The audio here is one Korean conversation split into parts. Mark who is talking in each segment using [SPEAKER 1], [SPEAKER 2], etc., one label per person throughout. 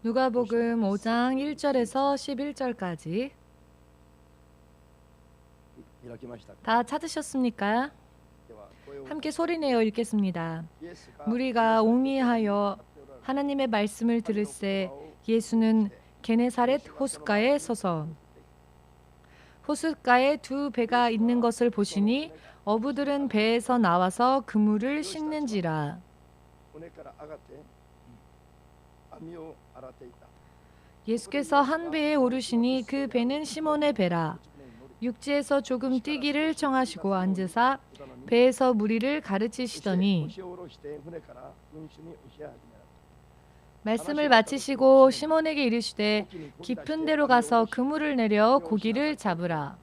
[SPEAKER 1] 누가복음 5장 1절에서 11절까지 다 찾으셨습니까? 함께 소리내어 읽겠습니다. 무리가 옹이하여 하나님의 말씀을 들을새 예수는 게네사렛 호숫가에 서서 호숫가에 두 배가 있는 것을 보시니 어부들은 배에서 나와서 그물을 씻는지라. 예수께서 한 배에 오르시니 그 배는 시몬의 배라. 육지에서 조금 뛰기를 청하시고 앉으사 배에서 무리를 가르치시더니 말씀을 마치시고 시몬에게 이르시되 깊은 데로 가서 그물을 내려 고기를 잡으라.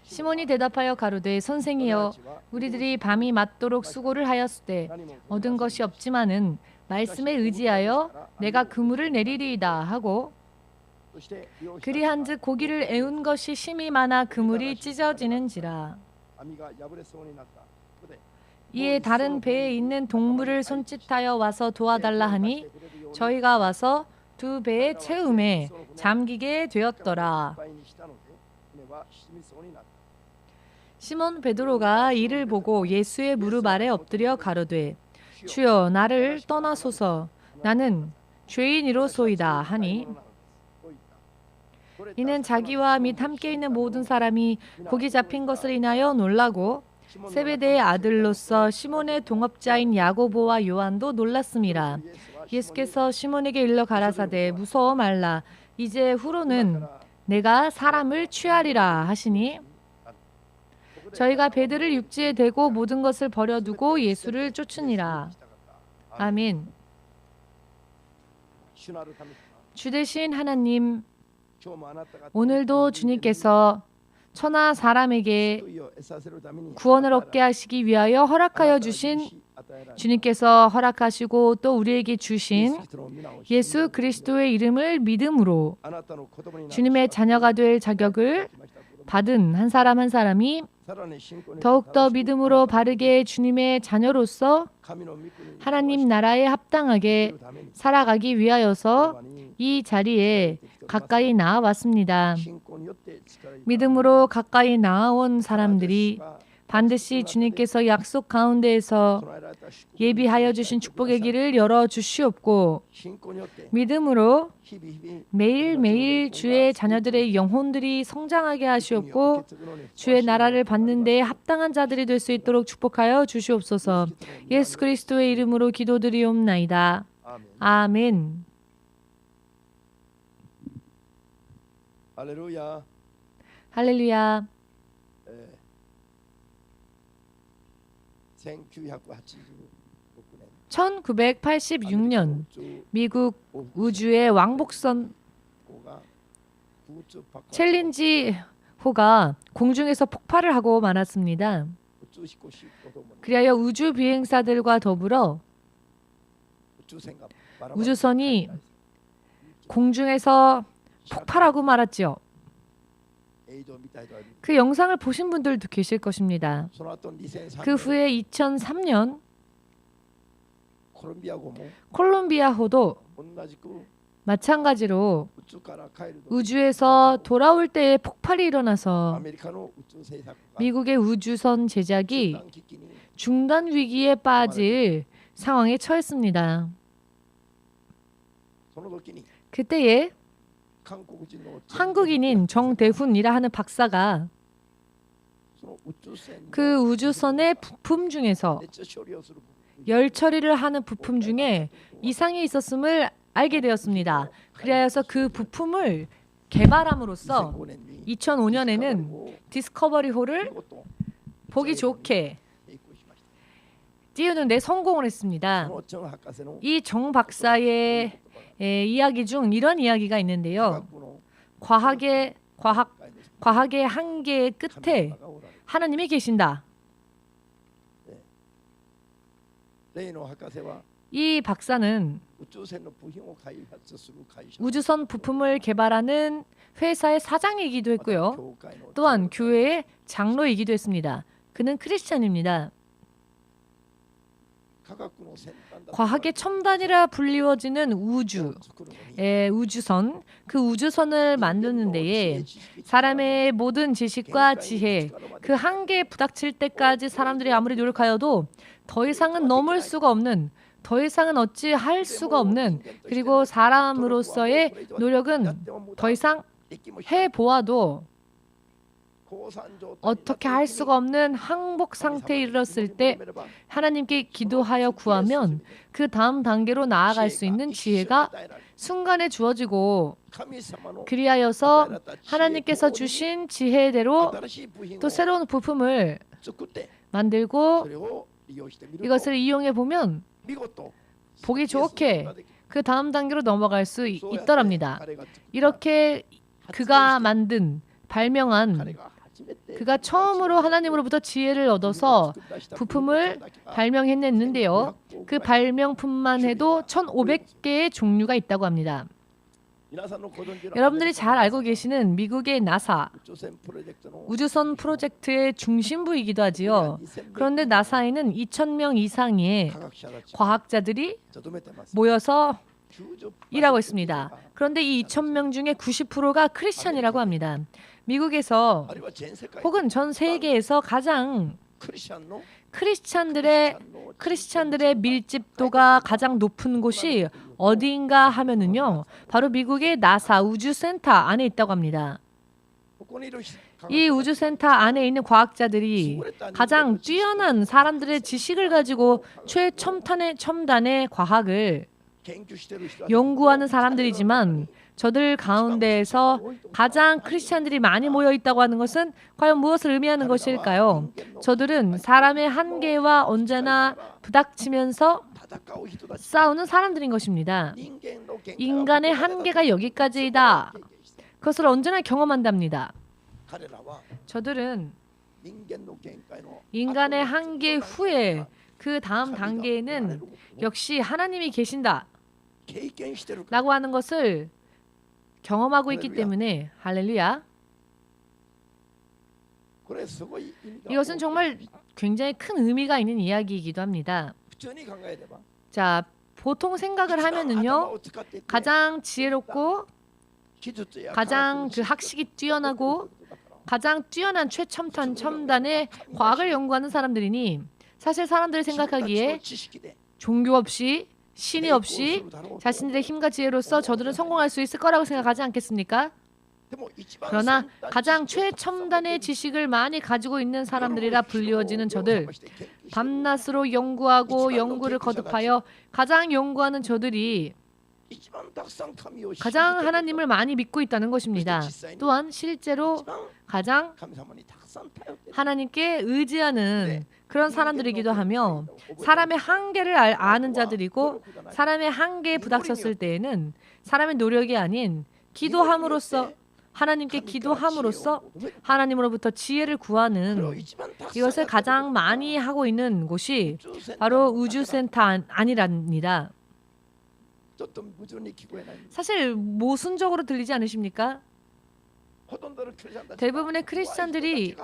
[SPEAKER 1] 시몬이 대답하여 가로되 선생이여 우리들이 밤이 맞도록 수고를 하였으되 얻은 것이 없지만은 말씀에 의지하여 내가 그물을 내리리이다 하고 그리한즉 고기를 애운 것이 심히 많아 그물이 찢어지는지라. 이에 다른 배에 있는 동물을 손짓하여 와서 도와달라 하니 저희가 와서 두 배의 채움에 잠기게 되었더라. 시몬 베드로가 이를 보고 예수의 무릎 아래 엎드려 가로되 주여 나를 떠나소서 나는 죄인이로소이다 하니 이는 자기와 및 함께 있는 모든 사람이 고기 잡힌 것을 인하여 놀라고 세베대의 아들로서 시몬의 동업자인 야고보와 요한도 놀랐음이라. 예수께서 시몬에게 일러 가라사대 무서워 말라 이제 후로는 내가 사람을 취하리라 하시니 저희가 배들을 육지에 대고 모든 것을 버려두고 예수를 쫓으니라. 아멘. 주 되신 하나님, 오늘도 주님께서 천하 사람에게 구원을 얻게 하시기 위하여 허락하여 주신 주님께서 허락하시고 또 우리에게 주신 예수 그리스도의 이름을 믿음으로 주님의 자녀가 될 자격을 받은 한 사람 한 사람이 더욱더 믿음으로 바르게 주님의 자녀로서 하나님 나라에 합당하게 살아가기 위하여서 이 자리에 가까이 나아왔습니다. 믿음으로 가까이 나아온 사람들이 반드시 주님께서 약속 가운데에서 예비하여 주신 축복의 길을 열어주시옵고 믿음으로 매일매일 주의 자녀들의 영혼들이 성장하게 하시옵고 주의 나라를 받는 데에 합당한 자들이 될 수 있도록 축복하여 주시옵소서. 예수 그리스도의 이름으로 기도드리옵나이다. 아멘.
[SPEAKER 2] 할렐루야.
[SPEAKER 1] 할렐루야. 1986년 미국 우주의 왕복선 챌린지호가 공중에서 폭발을 하고 말았습니다. 그리하여 우주 비행사들과 더불어 우주선이 공중에서 폭발하고 말았지요. 그 영상을 보신 분들도 계실 것입니다. 그 후에 2003년 콜롬비아호도 마찬가지로 우주에서 돌아올 때에 폭발이 일어나서 미국의 우주선 제작이 중단 위기에 빠질 상황에 처했습니다. 그때에 한국인인 정대훈이라 하는 박사가 그 우주선의 부품 중에서 열 처리를 하는 부품 중에 이상이 있었음을 알게 되었습니다. 그래서 그 부품을 개발함으로써 2005년에는 디스커버리호를 보기 좋게 띄우는 데 성공을 했습니다. 이 정 박사의 이야기 중 이런 이야기가 있는데요. 과학의 한계의 끝에 하나님이 계신다. 이 박사는 우주선 부품을 개발하는 회사의 사장이기도 했고요. 또한 교회의 장로이기도 했습니다. 그는 크리스찬입니다. 과학의 첨단이라 불리워지는 우주선, 그 우주선을 만드는 데에 사람의 모든 지식과 지혜, 그 한계에 부닥칠 때까지 사람들이 아무리 노력하여도 더 이상은 넘을 수가 없는, 더 이상은 어찌 할 수가 없는, 그리고 사람으로서의 노력은 더 이상 해보아도 어떻게 할 수가 없는 항복 상태에 이르렀을 때 하나님께 기도하여 구하면 그 다음 단계로 나아갈 수 있는 지혜가 순간에 주어지고, 그리하여서 하나님께서 주신 지혜대로 또 새로운 부품을 만들고 이것을 이용해 보면 보기 좋게 그 다음 단계로 넘어갈 수 있더랍니다. 이렇게 그가 만든, 발명한, 그가 처음으로 하나님으로부터 지혜를 얻어서 부품을 발명해냈는데요. 그 발명품만 해도 1,500개의 종류가 있다고 합니다. 여러분들이 잘 알고 계시는 미국의 나사, 우주선 프로젝트의 중심부이기도 하지요. 그런데 나사에는 2,000명 이상의 과학자들이 모여서 일하고 있습니다. 그런데 이 2,000명 중에 90%가 크리스찬이라고 합니다. 미국에서 혹은 전 세계에서 가장 크리스찬들의 밀집도가 가장 높은 곳이 어디인가 하면은요, 바로 미국의 나사 우주센터 안에 있다고 합니다. 이 우주센터 안에 있는 과학자들이 가장 뛰어난 사람들의 지식을 가지고 최첨단의 과학을 연구하는 사람들이지만, 저들 가운데에서 가장 크리스찬들이 많이 모여 있다고 하는 것은 과연 무엇을 의미하는 것일까요? 저들은 사람의 한계와 언제나 부닥치면서 싸우는 사람들인 것입니다. 인간의 한계가 여기까지이다. 그것을 언제나 경험한답니다. 저들은 인간의 한계 후에 그 다음 단계에는 역시 하나님이 계신다 라고 하는 것을 경험하고 있기 때문에, 할렐루야, 이것은 정말 굉장히 큰 의미가 있는 이야기이기도 합니다. 자, 보통 생각을 하면은요, 가장 지혜롭고 가장 그 학식이 뛰어나고 가장 뛰어난 최첨단의 과학을 연구하는 사람들이니, 사실 사람들이 생각하기에 종교 없이, 신이 없이 자신들의 힘과 지혜로서 저들은 성공할 수 있을 거라고 생각하지 않겠습니까? 그러나 가장 최첨단의 지식을 많이 가지고 있는 사람들이라 불리워지는 저들, 밤낮으로 연구하고 연구를 거듭하여 가장 연구하는 저들이 가장 하나님을 많이 믿고 있다는 것입니다. 또한 실제로 가장 하나님께 의지하는 그런 사람들이기도 하며, 사람의 한계를 아는 자들이고, 사람의 한계에 부닥쳤을 때에는 사람의 노력이 아닌 기도함으로써, 하나님께 기도함으로써 하나님으로부터 지혜를 구하는, 이것을 가장 많이 하고 있는 곳이 바로 우주센터 아니랍니다. 사실 모순적으로 들리지 않으십니까? 대부분의 크리스찬들이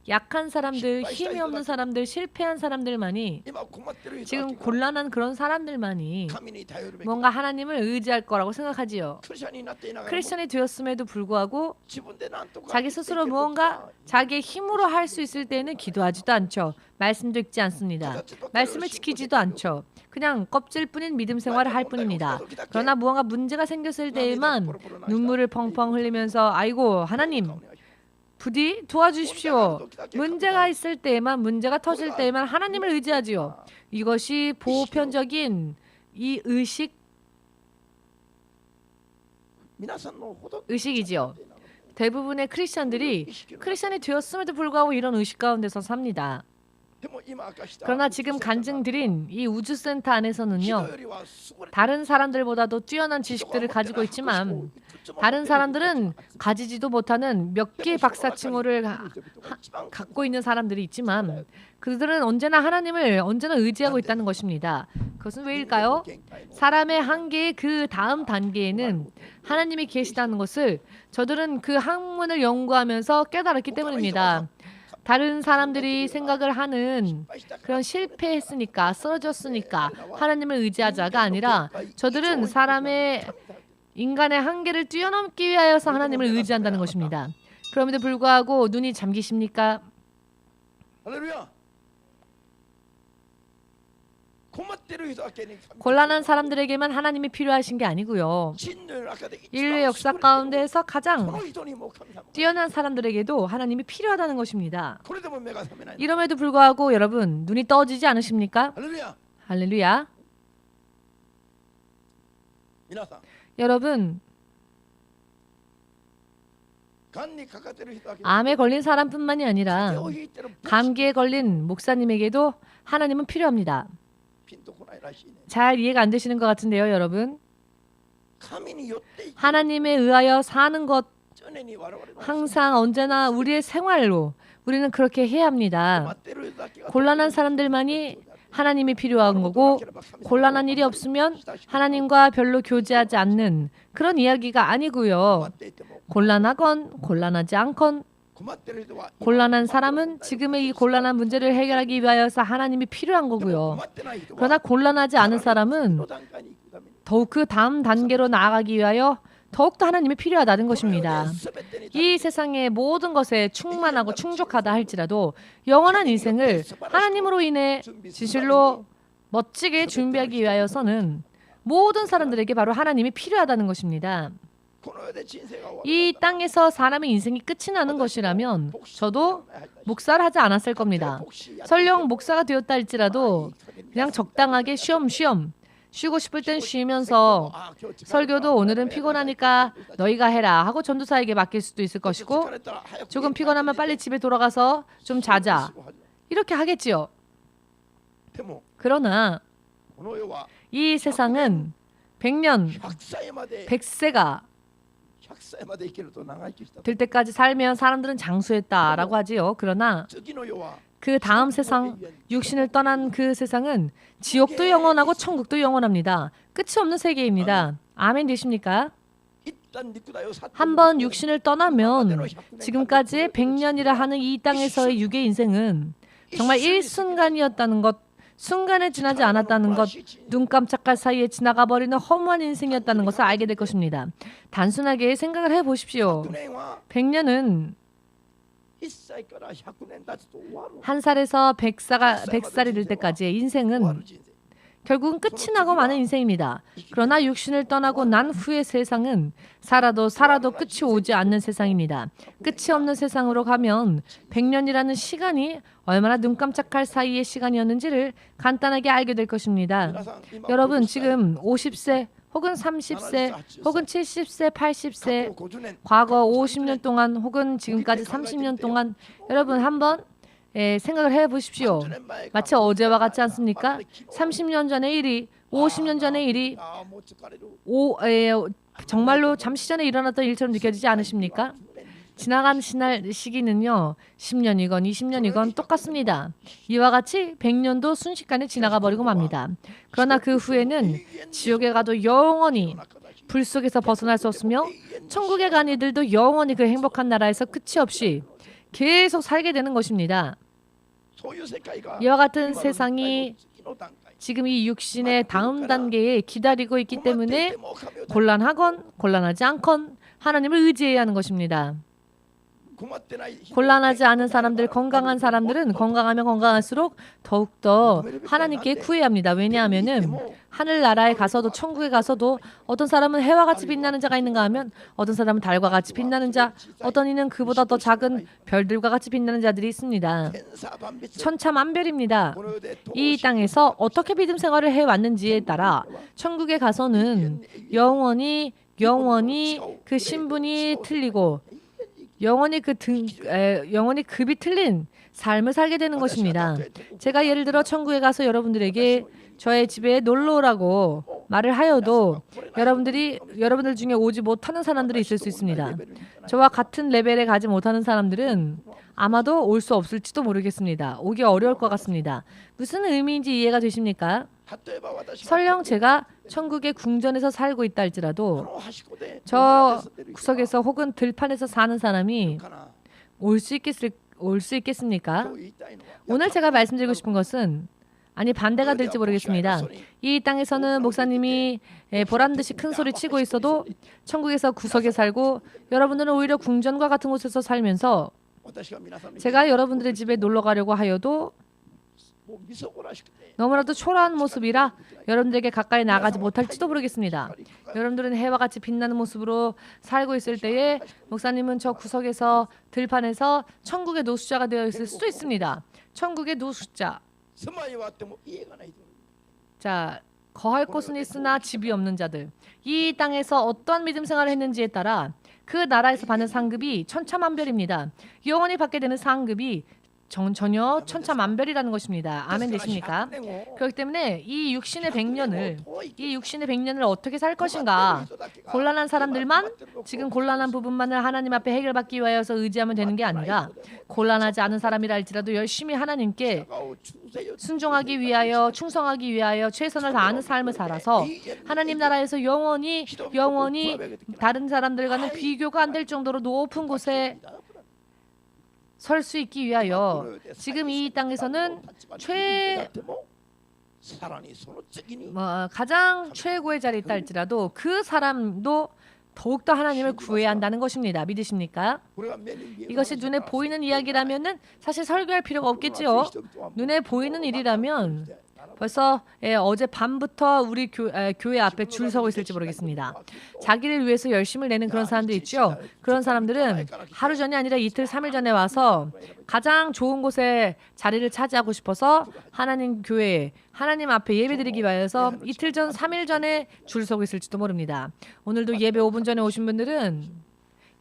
[SPEAKER 1] 약한 사람들, 힘이 없는 사람들, 실패한 사람들만이, 지금 곤란한 그런 사람들만이 뭔가 하나님을 의지할 거라고 생각하지요. 크리스찬이 되었음에도 불구하고 자기 스스로 무언가 자기의 힘으로 할 수 있을 때는 기도하지도 않죠. 말씀도 읽지 않습니다. 말씀을 지키지도 않죠. 그냥 껍질뿐인 믿음 생활을 할 뿐입니다. 그러나 무언가 문제가 생겼을 때에만 눈물을 펑펑 흘리면서, 아이고 하나님 부디 도와주십시오. 문제가 있을 때에만, 문제가 터질 때에만 하나님을 의지하지요. 이것이 보편적인 이 의식이지요. 대부분의 크리스찬들이 크리스찬이 되었음에도 불구하고 이런 의식 가운데서 삽니다. 그러나 지금 간증드린 이 우주센터 안에서는요, 다른 사람들보다도 뛰어난 지식들을 가지고 있지만, 다른 사람들은 가지지도 못하는 몇 개의 박사칭호를 갖고 있는 사람들이 있지만, 그들은 언제나 하나님을 언제나 의지하고 있다는 것입니다. 그것은 왜일까요? 사람의 한계의 그 다음 단계에는 하나님이 계시다는 것을 저들은 그 학문을 연구하면서 깨달았기 때문입니다. 다른 사람들이 생각을 하는 그런 실패했으니까 쓰러졌으니까 하나님을 의지하자가 아니라 저들은 인간의 한계를 뛰어넘기 위하여서 하나님을 의지한다는 것입니다. 그럼에도 불구하고 눈이 잠기십니까?
[SPEAKER 2] 할렐루야.
[SPEAKER 1] 곤란한 사람들에게만 하나님이 필요하신 게 아니고요. 인류의 역사 가운데에서 가장 뛰어난 사람들에게도 하나님이 필요하다는 것입니다. 이럼에도 불구하고 여러분 눈이 떠지지 않으십니까? 할렐루야. 여러분 암에 걸린 사람뿐만이 아니라 감기에 걸린 목사님에게도 하나님은 필요합니다. 잘 이해가 안 되시는 것 같은데요, 여러분. 하나님에 의하여 사는 것 항상 언제나 우리의 생활로 우리는 그렇게 해야 합니다. 곤란한 사람들만이 하나님이 필요한 거고 곤란한 일이 없으면 하나님과 별로 교제하지 않는 그런 이야기가 아니고요. 곤란하건 곤란하지 않건 곤란한 사람은 지금의 이 곤란한 문제를 해결하기 위하여서 하나님이 필요한 거고요. 그러나 곤란하지 않은 사람은 더욱 그 다음 단계로 나아가기 위하여 더욱더 하나님이 필요하다는 것입니다. 이 세상의 모든 것에 충만하고 충족하다 할지라도 영원한 인생을 하나님으로 인해 진실로 멋지게 준비하기 위하여서는 모든 사람들에게 바로 하나님이 필요하다는 것입니다. 이 땅에서 사람의 인생이 끝이 나는 것이라면 저도 목사를 하지 않았을 겁니다. 설령 목사가 되었다 할지라도 그냥 적당하게 쉬엄쉬엄 쉬고 싶을 땐 쉬면서 설교도 오늘은 피곤하니까 너희가 해라 하고 전도사에게 맡길 수도 있을 것이고 조금 피곤하면 빨리 집에 돌아가서 좀 자자 이렇게 하겠지요. 그러나 이 세상은 100년, 100세가 될 때까지 살면 사람들은 장수했다라고 하지요. 그러나 그 다음 세상, 육신을 떠난 그 세상은 지옥도 영원하고 천국도 영원합니다. 끝이 없는 세계입니다. 아멘 되십니까? 한번 육신을 떠나면 지금까지 100년이라 하는 이 땅에서의 육의 인생은 정말 일순간이었다는 것, 순간에 지나지 않았다는 것, 눈 깜짝할 사이에 지나가 버리는 허무한 인생이었다는 것을 알게 될 것입니다. 단순하게 생각을 해보십시오. 100년은 1살에서 100살이 될 때까지의 인생은 결국은 끝이 나고 마는 인생입니다. 그러나 육신을 떠나고 난 후의 세상은 살아도 끝이 오지 않는 세상입니다. 끝이 없는 세상으로 가면 100년이라는 시간이 얼마나 눈 깜짝할 사이의 시간이었는지를 간단하게 알게 될 것입니다. 여러분 지금 50세 혹은 30세 혹은 70세 80세 과거 50년 동안 혹은 지금까지 30년 동안 여러분 한번 생각을 해보십시오. 마치 어제와 같지 않습니까? 30년 전의 일이 50년 전의 일이 정말로 잠시 전에 일어났던 일처럼 느껴지지 않으십니까? 지나간 시기는요 10년이건 20년이건 똑같습니다. 이와 같이 100년도 순식간에 지나가 버리고 맙니다. 그러나 그 후에는 지옥에 가도 영원히 불 속에서 벗어날 수 없으며 천국에 간 이들도 영원히 그 행복한 나라에서 끝이 없이 계속 살게 되는 것입니다. 이와 같은 세상이 지금 이 육신의 다음 단계에 기다리고 있기 때문에 곤란하건 곤란하지 않건 하나님을 의지해야 하는 것입니다. 곤란하지 않은 사람들, 건강한 사람들은 건강하면 건강할수록 더욱더 하나님께 구해야 합니다. 왜냐하면은 하늘나라에 가서도 천국에 가서도 어떤 사람은 해와 같이 빛나는 자가 있는가 하면 어떤 사람은 달과 같이 빛나는 자, 어떤 이는 그보다 더 작은 별들과 같이 빛나는 자들이 있습니다. 천차만별입니다. 이 땅에서 어떻게 믿음 생활을 해왔는지에 따라 천국에 가서는 영원히 그 신분이 틀리고 영원히 영원히 급이 틀린 삶을 살게 되는 것입니다. 제가 예를 들어 천국에 가서 여러분들에게 저의 집에 놀러 오라고 말을 하여도 여러분들 중에 오지 못하는 사람들이 있을 수 있습니다. 저와 같은 레벨에 가지 못하는 사람들은 아마도 올 수 없을지도 모르겠습니다. 오기 어려울 것 같습니다. 무슨 의미인지 이해가 되십니까? 설령 제가 천국의 궁전에서 살고 있다 할지라도 저 구석에서 혹은 들판에서 사는 사람이 올 수 올 수 있겠습니까? 오늘 제가 말씀드리고 싶은 것은 아니 반대가 될지 모르겠습니다. 이 땅에서는 목사님이 보란듯이 큰 소리 치고 있어도 천국에서 구석에 살고 여러분들은 오히려 궁전과 같은 곳에서 살면서 제가 여러분들의 집에 놀러 가려고 하여도 너무나도 초라한 모습이라 여러분들에게 가까이 나가지 못할지도 모르겠습니다. 여러분들은 해와 같이 빛나는 모습으로 살고 있을 때에 목사님은 저 구석에서 들판에서 천국의 노숙자가 되어 있을 수도 있습니다. 천국의 노숙자. 자, 거할 곳은 있으나 집이 없는 자들. 이 땅에서 어떠한 믿음 생활을 했는지에 따라 그 나라에서 받는 상급이 천차만별입니다. 영원히 받게 되는 상급이 전혀 천차만별이라는 것입니다. 아멘 되십니까? 그렇기 때문에 이 육신의 100년을 어떻게 살 것인가? 곤란한 사람들만 지금 곤란한 부분만을 하나님 앞에 해결받기 위하여서 의지하면 되는 게 아니라 곤란하지 않은 사람이라 할지라도 열심히 하나님께 순종하기 위하여 충성하기 위하여 최선을 다하는 삶을 살아서 하나님 나라에서 영원히 다른 사람들과는 비교가 안 될 정도로 높은 곳에 설 수 있기 위하여 지금 이 땅에서는 가장 최고의 자리에 있다 할지라도 그 사람도 더욱더 하나님을 구해야 한다는 것입니다. 믿으십니까? 이것이 눈에 보이는 이야기라면은 사실 설교할 필요가 없겠지요. 눈에 보이는 일이라면 벌써 어제 밤부터 우리 교회 앞에 줄 서고 있을지 모르겠습니다. 자기를 위해서 열심을 내는 그런 사람들이 있죠. 그런 사람들은 하루 전이 아니라 이틀, 3일 전에 와서 가장 좋은 곳에 자리를 차지하고 싶어서 하나님 교회에 하나님 앞에 예배드리기 위해서 이틀 전, 3일 전에 줄 서고 있을지도 모릅니다. 오늘도 예배 5분 전에 오신 분들은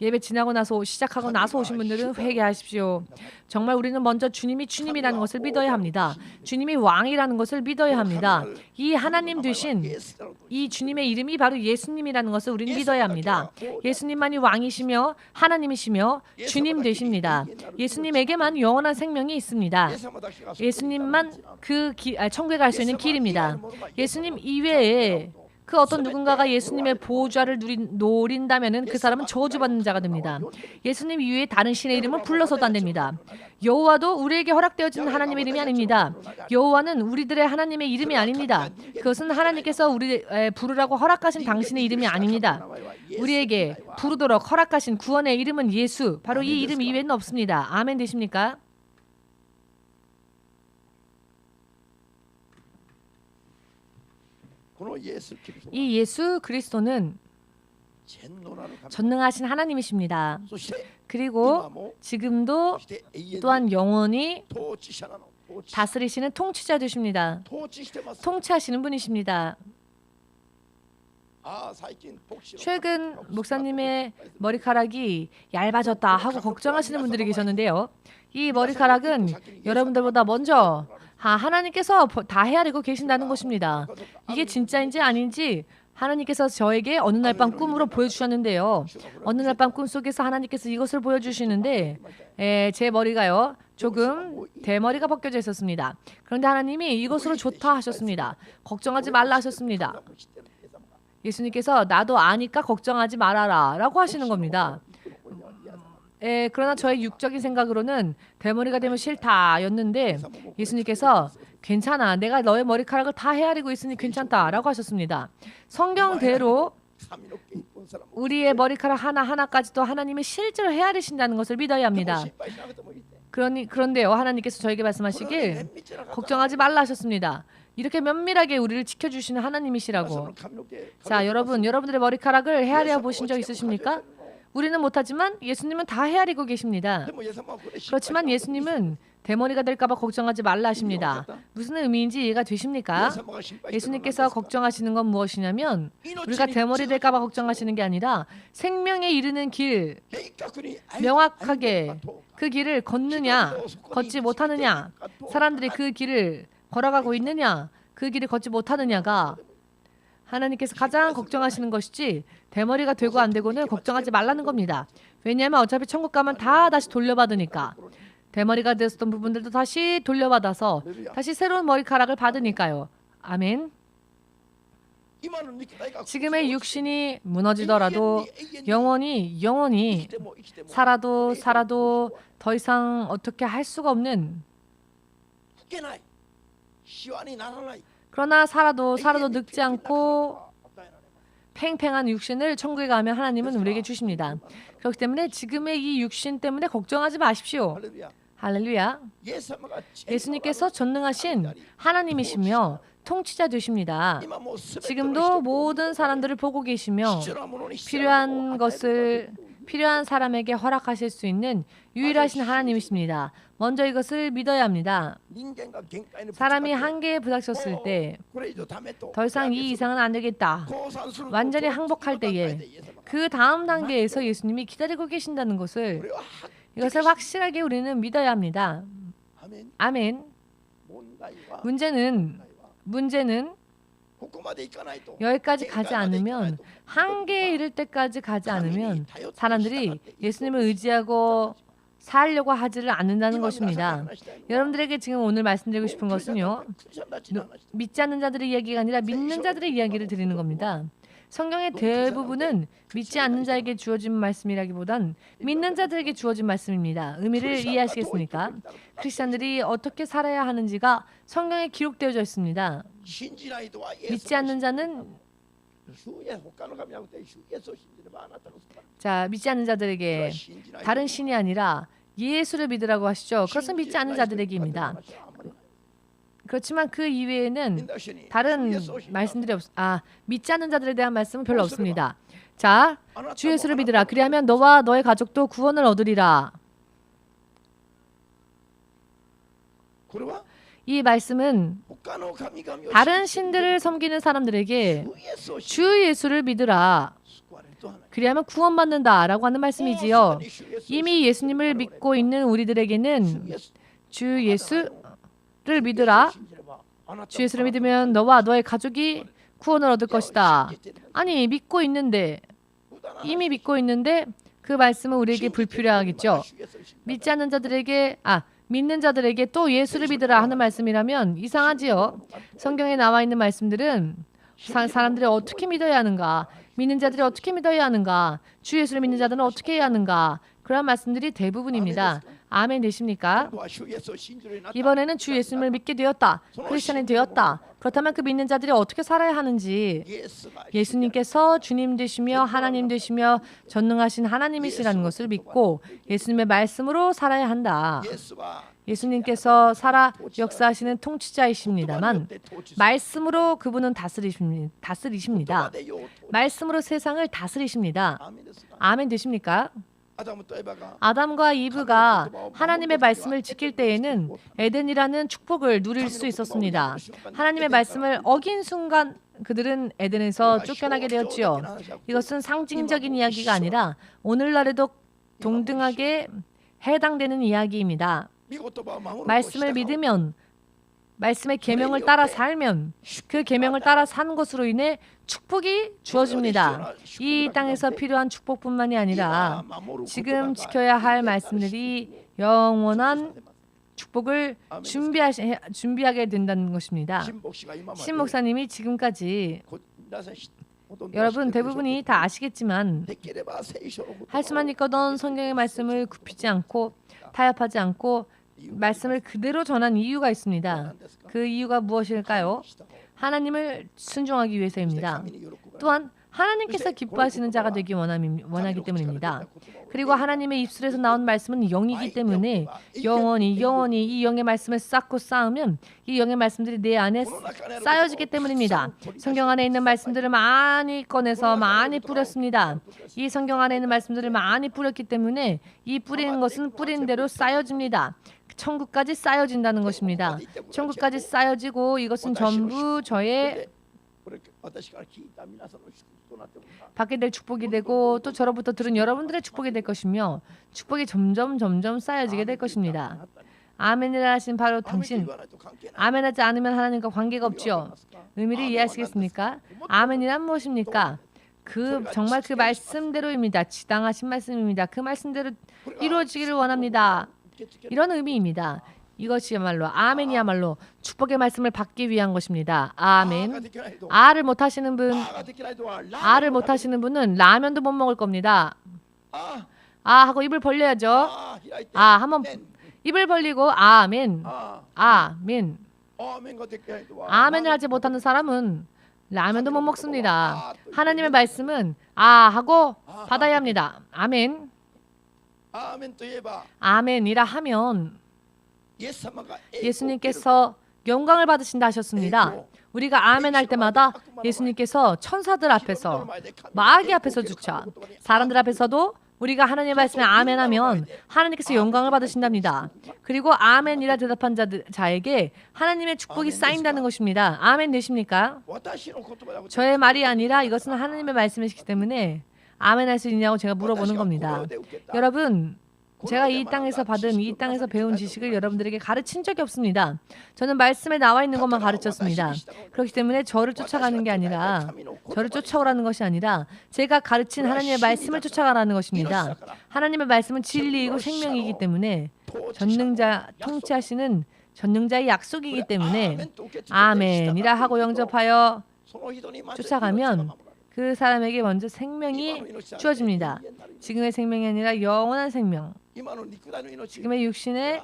[SPEAKER 1] 예배 지나고 나서 시작하고 나서 오신 분들은 회개하십시오. 정말 우리는 먼저 주님이 주님이라는 것을 믿어야 합니다. 주님이 왕이라는 것을 믿어야 합니다. 이 하나님 되신 이 주님의 이름이 바로 예수님이라는 것을 우리는 믿어야 합니다. 예수님만이 왕이시며 하나님이시며 주님 되십니다. 예수님에게만 영원한 생명이 있습니다. 예수님만 천국에 갈 수 있는 길입니다. 예수님 이외에 그 어떤 누군가가 예수님의 보호자를 노린다면은 그 사람은 저주받는 자가 됩니다. 예수님 이외에 다른 신의 이름을 불러서도 안 됩니다. 여호와도 우리에게 허락되어진 하나님의 이름이 아닙니다. 여호와는 우리들의 하나님의 이름이 아닙니다. 그것은 하나님께서 우리 부르라고 허락하신 당신의 이름이 아닙니다. 우리에게 부르도록 허락하신 구원의 이름은 예수, 바로 이 이름 이외에는 없습니다. 아멘 되십니까? 이 예수 그리스도는 전능하신 하나님이십니다. 그리고 지금도 또한 영원히 다스리시는 통치자 되십니다. 통치하시는 분이십니다. 최근 목사님의 머리카락이 얇아졌다 하고 걱정하시는 분들이 계셨는데요. 이 머리카락은 여러분들보다 먼저 하나님께서 다 헤아리고 계신다는 것입니다. 이게 진짜인지 아닌지 하나님께서 저에게 어느 날 밤 꿈으로 보여주셨는데요. 어느 날 밤 꿈속에서 하나님께서 이것을 보여주시는데 제 머리가요. 조금 대머리가 벗겨져 있었습니다. 그런데 하나님이 이것으로 좋다 하셨습니다. 걱정하지 말라 하셨습니다. 예수님께서 나도 아니까 걱정하지 말아라 라고 하시는 겁니다. 그러나 저의 육적인 생각으로는 대머리가 되면 싫다 였는데 예수님께서 괜찮아, 내가 너의 머리카락을 다 헤아리고 있으니 괜찮다 라고 하셨습니다. 성경대로 우리의 머리카락 하나하나까지도 하나님이 실제로 헤아리신다는 것을 믿어야 합니다. 그런데요, 하나님께서 저에게 말씀하시길 걱정하지 말라 하셨습니다. 이렇게 면밀하게 우리를 지켜주시는 하나님이시라고. 자, 여러분들의 머리카락을 헤아려 보신 적 있으십니까? 우리는 못하지만 예수님은 다 헤아리고 계십니다. 그렇지만 예수님은 대머리가 될까 봐 걱정하지 말라 하십니다. 무슨 의미인지 이해가 되십니까? 예수님께서 걱정하시는 건 무엇이냐면 우리가 대머리 될까 봐 걱정하시는 게 아니라 생명에 이르는 길, 명확하게 그 길을 걷느냐, 걷지 못하느냐, 사람들이 그 길을 걸어가고 있느냐, 그 길을 걷지 못하느냐가 하나님께서 가장 걱정하시는 것이지 대머리가 되고 안 되고는 걱정하지 말라는 겁니다. 왜냐하면 어차피 천국 가면 다 다시 돌려받으니까. 대머리가 되었던 부분들도 다시 돌려받아서 다시 새로운 머리카락을 받으니까요. 아멘. 지금의 육신이 무너지더라도 영원히 살아도 더 이상 어떻게 할 수가 없는, 그러나 살아도 늙지 않고 팽팽한 육신을 천국에 가면 하나님은 우리에게 주십니다. 그렇기 때문에 지금의 이 육신 때문에 걱정하지 마십시오. 할렐루야. 예수님께서 전능하신 하나님이시며 통치자 되십니다. 지금도 모든 사람들을 보고 계시며 필요한 사람에게 허락하실 수 있는 유일하신 하나님이십니다. 먼저 이것을 믿어야 합니다. 사람이 한계에 부닥쳤을 때 더 이상 이 이상은 안 되겠다, 완전히 항복할 때에 그 다음 단계에서 예수님이 기다리고 계신다는 것을, 이것을 확실하게 우리는 믿어야 합니다. 아멘. 문제는 여기까지 가지 않으면, 한계에 이를 때까지 가지 않으면 사람들이 예수님을 의지하고 살려고 하지를 않는다는 것입니다. 여러분들에게 지금 오늘 말씀드리고 싶은 것은요, 믿지 않는 자들의 이야기가 아니라 믿는 자들의 이야기를 드리는 겁니다. 성경의 대부분은 믿지 않는 자에게 주어진 말씀이라기보단 믿는 자들에게 주어진 말씀입니다. 의미를 이해하시겠습니까? 크리스천들이 어떻게 살아야 하는지가 성경에 기록되어져 있습니다. 믿지 않는 자는, 자, 믿지 않는 자들에게 다른 신이 아니라 예수를 믿으라고 하시죠. 그것은 믿지 않는 자들에게입니다. 그렇지만 그 이외에는 다른 말씀들이 믿지 않는 자들에 대한 말씀은 별로 없습니다. 자, 주 예수를 믿으라. 그리하면 너와 너의 가족도 구원을 얻으리라. 이 말씀은 다른 신들을 섬기는 사람들에게 주 예수를 믿으라, 그리하면 구원받는다라고 하는 말씀이지요. 이미 예수님을 믿고 있는 우리들에게는 주 예수를 믿으라, 주 예수를 믿으면 너와 너의 가족이 구원을 얻을 것이다. 아니, 이미 믿고 있는데 그 말씀은 우리에게 불필요하겠죠. 믿는 자들에게 또 예수를 믿으라 하는 말씀이라면 이상하지요. 성경에 나와 있는 말씀들은 사람들이 어떻게 믿어야 하는가, 믿는 자들이 어떻게 믿어야 하는가, 주 예수를 믿는 자들은 어떻게 해야 하는가, 그런 말씀들이 대부분입니다. 아멘 되십니까? 이번에는 주 예수님을 믿게 되었다, 크리스천이 되었다. 그렇다면 그 믿는 자들이 어떻게 살아야 하는지, 예수님께서 주님 되시며 하나님 되시며 전능하신 하나님이시라는 것을 믿고 예수님의 말씀으로 살아야 한다. 예수님께서 살아 역사하시는 통치자이십니다만 말씀으로 그분은 다스리십니다. 말씀으로 세상을 다스리십니다. 아멘 되십니까? 아담과 이브가 하나님의 말씀을 지킬 때에는 에덴이라는 축복을 누릴 수 있었습니다. 하나님의 말씀을 어긴 순간 그들은 에덴에서 쫓겨나게 되었지요. 이것은 상징적인 이야기가 아니라 오늘날에도 동등하게 해당되는 이야기입니다. 말씀을 믿으면, 말씀의 계명을 따라 살면, 그 계명을 따라 사는 것으로 인해 축복이 주어집니다. 이 땅에서 필요한 축복뿐만이 아니라 지금 지켜야 할 말씀들이 영원한 축복을 준비하게 된다는 것입니다. 신 목사님이 지금까지, 여러분 대부분이 다 아시겠지만, 할 수만 있거든 성경의 말씀을 굽히지 않고 타협하지 않고 말씀을 그대로 전한 이유가 있습니다. 그 이유가 무엇일까요? 하나님을 순종하기 위해서입니다. 또한 하나님께서 기뻐하시는 자가 되기 원하기 때문입니다. 그리고 하나님의 입술에서 나온 말씀은 영이기 때문에 영원히 이 영의 말씀을 쌓고 쌓으면 이 영의 말씀들이 내 안에 쌓여지기 때문입니다. 성경 안에 있는 말씀들을 많이 꺼내서 많이 뿌렸습니다. 이 성경 안에 있는 말씀들을 많이 뿌렸기 때문에 이 뿌리는 것은 뿌린 대로 쌓여집니다. 천국까지 쌓여진다는 것입니다. 천국까지 쌓여지고 이것은 전부 저의 받게 될 축복이 되고 또 저로부터 들은 여러분들의 축복이 될 것이며 축복이 점점 쌓여지게 될 것입니다. 아멘이라 하신 바로 당신, 아멘하지 않으면 하나님과 관계가 없지요. 의미를 이해하시겠습니까? 아멘이란 무엇입니까? 정말 그 말씀대로입니다. 지당하신 말씀입니다. 그 말씀대로 이루어지기를 원합니다. 이런 의미입니다. 이것이야말로 아멘이야말로 축복의 말씀을 받기 위한 것입니다. 아멘. 아를 못 하시는 분, 아를 못 하시는 분은 라면도 못 먹을 겁니다. 아 하고 입을 벌려야죠. 아 한번 입을 벌리고 아멘. 아멘. 아멘을 하지 못하는 사람은 라면도 못 먹습니다. 하나님의 말씀은 아 하고 받아야 합니다. 아멘. 아멘이라 하면 예수님께서 영광을 받으신다 하셨습니다. 우리가 아멘 할 때마다 예수님께서 천사들 앞에서 마귀 앞에서조차 사람들 앞에서도 우리가 하나님의 말씀에 아멘하면 하나님께서 영광을 받으신답니다. 그리고 아멘이라 대답한 자에게 하나님의 축복이 쌓인다는 것입니다. 아멘 되십니까? 저의 말이 아니라 이것은 하나님의 말씀이시기 때문에 아멘 할 수 있냐고 제가 물어보는 겁니다. 여러분, 제가 이 땅에서 받은 이 땅에서 배운 지식을 여러분들에게 가르친 적이 없습니다. 저는 말씀에 나와 있는 것만 가르쳤습니다. 그렇기 때문에 저를 쫓아가는 게 아니라 저를 쫓아오라는 것이 아니라 제가 가르친 하나님의 말씀을 쫓아가라는 것입니다. 하나님의 말씀은 진리이고 생명이기 때문에 전능자 통치하시는 전능자의 약속이기 때문에 아멘이라 하고 영접하여 쫓아가면 그 사람에게 먼저 생명이 주어집니다. 지금의 생명이 아니라 영원한 생명. 지금의 육신의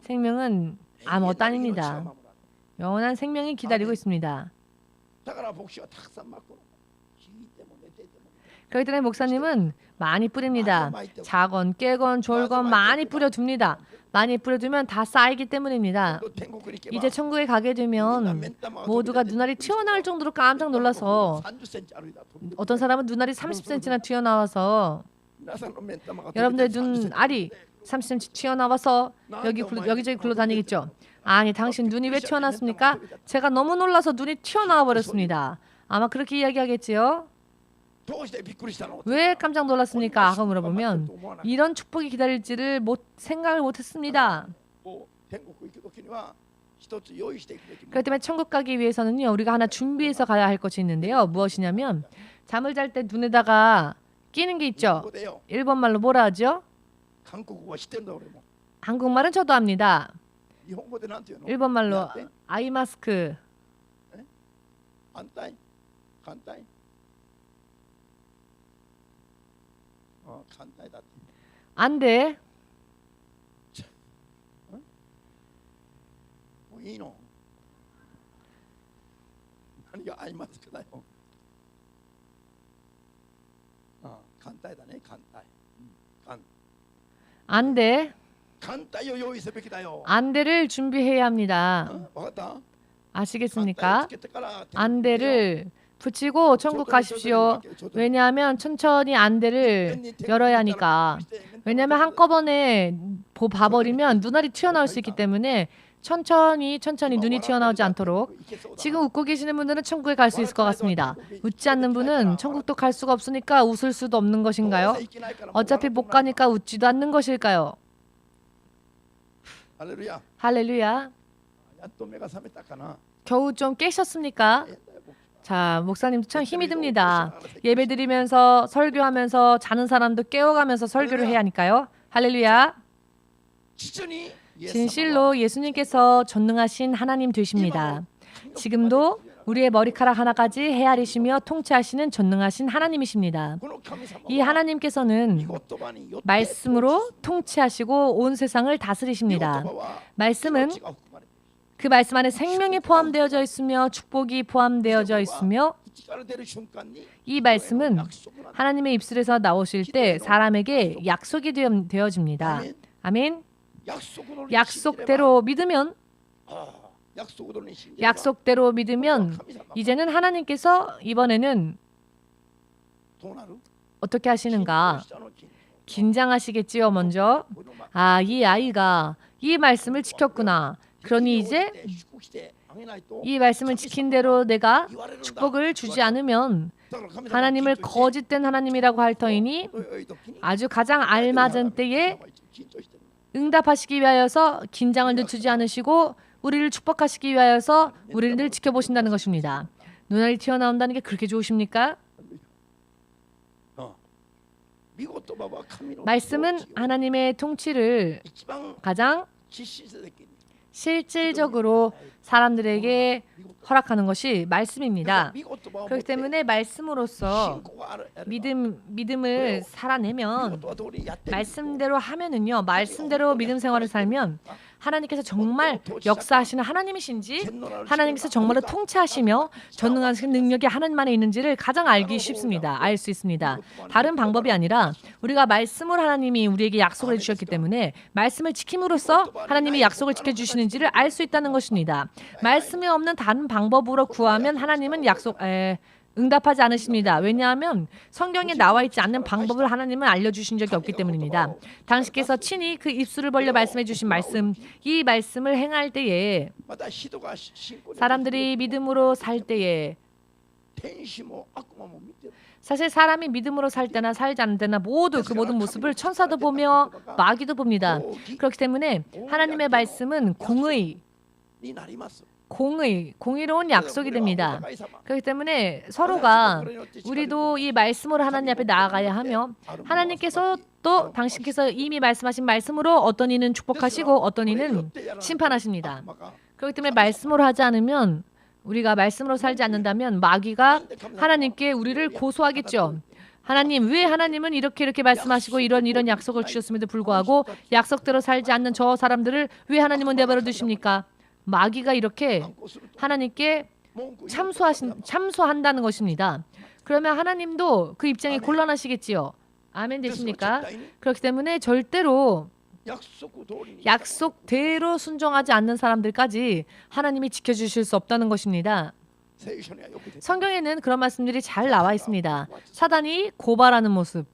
[SPEAKER 1] 생명은 아무것도 아닙니다. 영원한 생명이 기다리고 있습니다. 그렇기 때문에 목사님은 많이 뿌립니다. 자건 깨건 졸건 많이 뿌려둡니다. 많이 뿌려두면 다 쌓이기 때문입니다. 이제 천국에 가게 되면 모두가 눈알이 튀어나올 정도로 깜짝 놀라서 어떤 사람은 눈알이 30cm나 튀어나와서 여러분들 눈알이 30cm 튀어나와서 여기저기 굴러다니겠죠. 아니 당신 눈이 왜 튀어나왔습니까? 제가 너무 놀라서 눈이 튀어나와 버렸습니다. 아마 그렇게 이야기하겠지요. 왜 깜짝 놀랐습니까? 하고 물어보면 이런 축복이 기다릴지를 생각을 못했습니다. 그렇기 때문에 천국 가기 위해서는요 우리가 하나 준비해서 가야 할 것이 있는데요. 무엇이냐면 잠을 잘 때 눈에다가 끼는 게 있죠. 일본말로 뭐라 하죠? 한국말은 저도 합니다. 일본말로 아이마스크. 안 돼. 안 돼. 안 돼를 준비해야 합니다. 아시겠습니까? 안 돼를 붙이고 천국 가십시오. 왜냐하면 천천히 안대를 열어야 하니까. 왜냐하면 한꺼번에 봐버리면 눈알이 튀어나올 수 있기 때문에 천천히 눈이 튀어나오지 않도록. 지금 웃고 계시는 분들은 천국에 갈 수 있을 것 같습니다. 웃지 않는 분은 천국도 갈 수가 없으니까 웃을 수도 없는 것인가요? 어차피 못 가니까 웃지도 않는 것일까요? 할렐루야. 겨우 좀 깨셨습니까? 자, 목사님도 참 힘이 듭니다. 예배 드리면서 설교하면서 자는 사람도 깨워가면서 설교를 해야 하니까요. 할렐루야. 진실로 예수님께서 전능하신 하나님 되십니다. 지금도 우리의 머리카락 하나까지 헤아리시며 통치하시는 전능하신 하나님이십니다. 이 하나님께서는 말씀으로 통치하시고 온 세상을 다스리십니다. 말씀은 그 말씀 안에 생명이 포함되어져 있으며 축복이 포함되어져 있으며 이 말씀은 하나님의 입술에서 나오실 때 사람에게 약속이 되어집니다. 아멘. 약속대로 믿으면 이제는 하나님께서 이번에는 어떻게 하시는가? 긴장하시겠지요. 먼저 이 아이가 이 말씀을 지켰구나. 그러니 이제 이 말씀을 지킨 대로 내가 축복을 주지 않으면 하나님을 거짓된 하나님이라고 할 터이니 아주 가장 알맞은 때에 응답하시기 위하여서 긴장을 늦추지 않으시고 우리를 축복하시기 위하여서 우리를 늘 지켜보신다는 것입니다. 눈알이 튀어나온다는 게 그렇게 좋으십니까? 말씀은 하나님의 통치를 가장 실질적으로 사람들에게 허락하는 것이 말씀입니다. 그렇기 때문에 말씀으로서 믿음을 살아내면 말씀대로 하면은요. 말씀대로 믿음 생활을 살면 하나님께서 정말 역사하시는 하나님이신지 하나님께서 정말로 통치하시며 전능하신 능력이 하나님 안에 있는지를 가장 알기 쉽습니다. 알 수 있습니다. 다른 방법이 아니라 우리가 말씀으로 하나님이 우리에게 약속을 해주셨기 때문에 말씀을 지킴으로써 하나님이 약속을 지켜주시는지를 알 수 있다는 것입니다. 말씀이 없는 다른 방법으로 구하면 하나님은 응답하지 않으십니다. 왜냐하면 성경에 나와 있지 않는 방법을 하나님은 알려주신 적이 없기 때문입니다. 당신께서 친히 그 입술을 벌려 말씀해 주신 말씀, 이 말씀을 행할 때에 사람들이 믿음으로 살 때에 사실 사람이 믿음으로 살 때나 살지 않을 때나 모두 그 모든 모습을 천사도 보며 마귀도 봅니다. 그렇기 때문에 하나님의 말씀은 공의로운 약속이 됩니다. 그렇기 때문에 서로가 우리도 이 말씀으로 하나님 앞에 나아가야 하며 하나님께서 또 당신께서 이미 말씀하신 말씀으로 어떤 이는 축복하시고 어떤 이는 심판하십니다. 그렇기 때문에 말씀으로 하지 않으면 우리가 말씀으로 살지 않는다면 마귀가 하나님께 우리를 고소하겠죠. 하나님, 왜 하나님은 이렇게 말씀하시고 이런 약속을 주셨음에도 불구하고 약속대로 살지 않는 저 사람들을 왜 하나님은 내버려 두십니까? 마귀가 이렇게 하나님께 참소한다는 것입니다. 그러면 하나님도 그 입장이 곤란하시겠지요. 아멘 되십니까? 그렇기 때문에 절대로 약속대로 순종하지 않는 사람들까지 하나님이 지켜주실 수 없다는 것입니다. 성경에는 그런 말씀들이 잘 나와 있습니다. 사단이 고발하는 모습.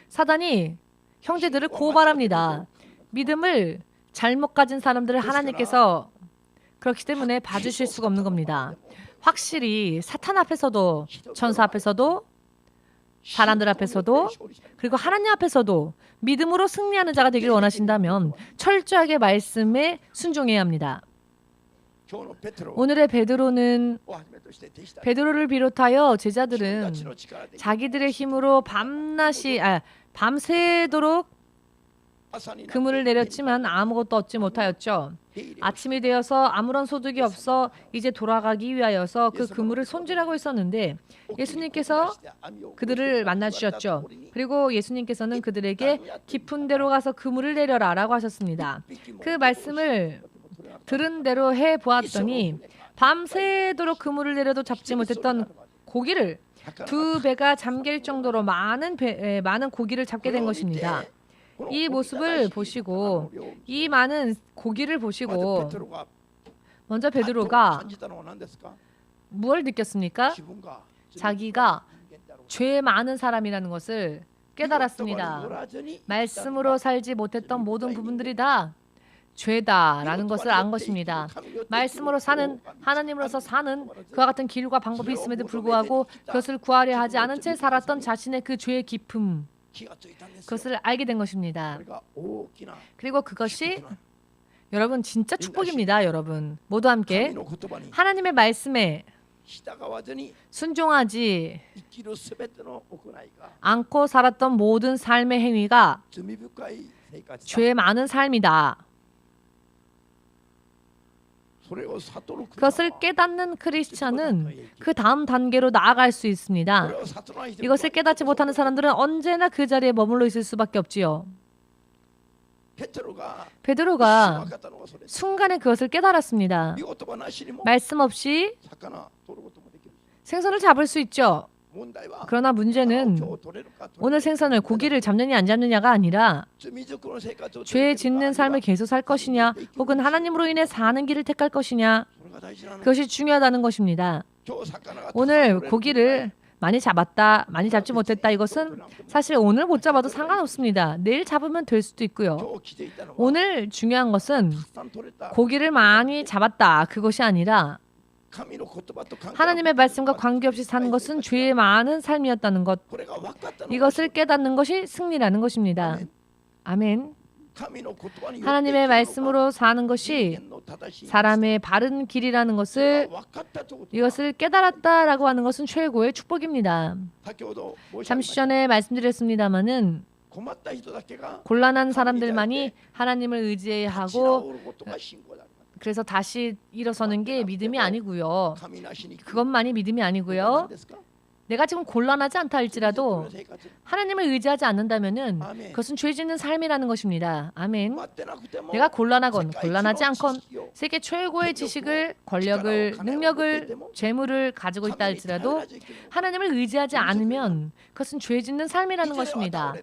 [SPEAKER 1] 사단이 형제들을 고발합니다. 믿음을 잘못 가진 사람들을 하나님께서 그렇기 때문에 봐주실 수가 없는 겁니다. 확실히 사탄 앞에서도 천사 앞에서도 사람들 앞에서도 그리고 하나님 앞에서도 믿음으로 승리하는 자가 되기를 원하신다면 철저하게 말씀에 순종해야 합니다. 오늘의 베드로를 비롯하여 제자들은 자기들의 힘으로 밤새도록 그물을 내렸지만 아무것도 얻지 못하였죠. 아침이 되어서 아무런 소득이 없어 이제 돌아가기 위하여서 그 그물을 손질하고 있었는데 예수님께서 그들을 만나 주셨죠. 그리고 예수님께서는 그들에게 깊은 데로 가서 그물을 내려라 라고 하셨습니다. 그 말씀을 들은 대로 해보았더니 밤새도록 그물을 내려도 잡지 못했던 고기를 2배가 잠길 정도로 많은 고기를 잡게 된 것입니다. 이 모습을 보시고 이 많은 고기를 보시고 먼저 베드로가 무엇을 느꼈습니까? 자기가 죄 많은 사람이라는 것을 깨달았습니다. 말씀으로 살지 못했던 모든 부분들이 다 죄다라는 것을 안 것입니다. 말씀으로 사는 하나님으로서 사는 그와 같은 길과 방법이 있음에도 불구하고 그것을 구하려 하지 않은 채 살았던 자신의 그 죄의 깊음 그것을 알게 된 것입니다. 그리고 그것이 여러분 진짜 축복입니다. 여러분 모두 함께 하나님의 말씀에 순종하지 않고 살았던 모든 삶의 행위가 죄 많은 삶이다. 그것을 깨닫는 크리스찬은 그 다음 단계로 나아갈 수 있습니다. 이것을 깨닫지 못하는 사람들은 언제나 그 자리에 머물러 있을 수밖에 없지요. 베드로가 순간에 그것을 깨달았습니다. 말씀 없이 생선을 잡을 수 있죠. 그러나 문제는 오늘 생선을 고기를 잡느냐 안 잡느냐가 아니라 죄 짓는 삶을 계속 살 것이냐 혹은 하나님으로 인해 사는 길을 택할 것이냐 그것이 중요하다는 것입니다. 오늘 고기를 많이 잡았다, 많이 잡지 못했다 이것은 사실 오늘 못 잡아도 상관없습니다. 내일 잡으면 될 수도 있고요. 오늘 중요한 것은 고기를 많이 잡았다 그것이 아니라 하나님의 말씀과 관계없이 사는 것은 죄의 많은 삶이었다는 것. 이것을 깨닫는 것이 승리라는 것입니다. 아멘. 하나님의 말씀으로 사는 것이 사람의 바른 길이라는 것을 이것을 깨달았다라고 하는 것은 최고의 축복입니다. 잠시 전에 말씀드렸습니다마는 곤란한 사람들만이 하나님을 의지하고 그래서 다시 일어서는 게 믿음이 아니고요. 그것만이 믿음이 아니고요. 내가 지금 곤란하지 않다 할지라도 하나님을 의지하지 않는다면은 그것은 죄 짓는 삶이라는 것입니다. 아멘. 내가 곤란하건 곤란하지 않건 세계 최고의 지식을, 권력을, 능력을, 재물을 가지고 있다 할지라도 하나님을 의지하지 않으면 그것은 죄 짓는 삶이라는 것입니다.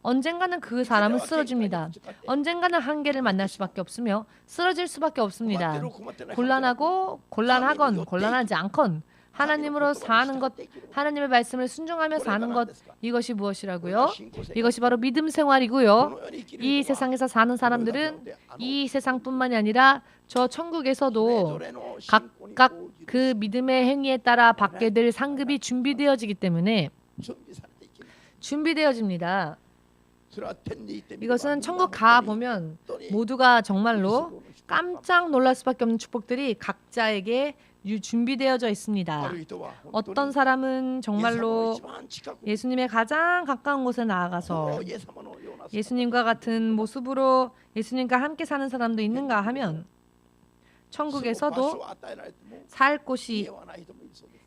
[SPEAKER 1] 언젠가는 그 사람은 쓰러집니다. 언젠가는 한계를 만날 수밖에 없으며 쓰러질 수밖에 없습니다. 곤란하고 곤란하건 곤란하지 않건 하나님으로 사는 것, 하나님의 말씀을 순종하며 사는 것, 이것이 무엇이라고요? 이것이 바로 믿음 생활이고요. 이 세상에서 사는 사람들은 이 세상뿐만이 아니라 저 천국에서도 각각 그 믿음의 행위에 따라 받게 될 상급이 준비되어지기 때문에 준비되어집니다. 이것은 천국 가 보면 모두가 정말로 깜짝 놀랄 수밖에 없는 축복들이 각자에게 준비되어져 있습니다. 어떤 사람은 정말로 예수님의 가장 가까운 곳에 나아가서 예수님과 같은 모습으로 예수님과 함께 사는 사람도 있는가 하면 천국에서도 살 곳이